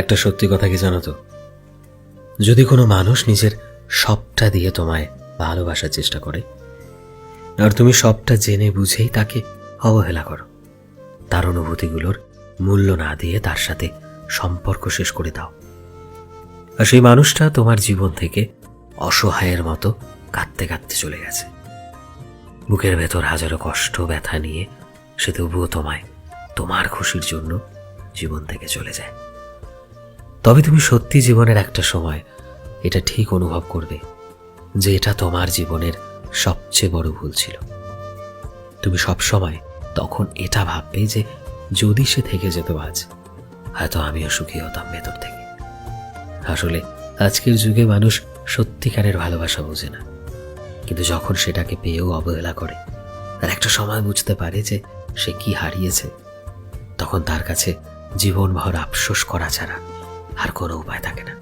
একটা সত্যি কথা কি জানো তো, যদি কোনো মানুষ নিজের সবটা দিয়ে তোমায় ভালোবাসার চেষ্টা করে আর তুমি সবটা জেনে বুঝেই তাকে অবহেলা করো, তার অনুভূতিগুলোর মূল্য না দিয়ে তার সাথে সম্পর্ক শেষ করে দাও, আর সেই মানুষটা তোমার জীবন থেকে অসহায়ের মতো কাঁদতে কাঁদতে চলে গেছে, বুকের ভেতর হাজারো কষ্ট ব্যথা নিয়ে সে তবুও তোমায় তোমার খুশির জন্য জীবন থেকে চলে যায়, তবে তুমি সত্যি জীবনের একটা সময় এটা ঠিক অনুভব করবে যে এটা তোমার জীবনের সবচেয়ে বড় ভুল ছিল। তুমি সব সময় তখন এটা ভাববে যে যদি সে থেকে যেত আজ, হয়তো আমিও সুখী হতাম ভেতর থেকে। আসলে আজকের যুগে মানুষ সত্যিকারের ভালোবাসা বোঝে না, কিন্তু যখন সেটাকে পেয়েও অবহেলা করে আর একটা সময় বুঝতে পারে যে সে কি হারিয়েছে, তখন তার কাছে জীবনভর আফসোস করা ছাড়া আর কোনো উপায় থাকে না।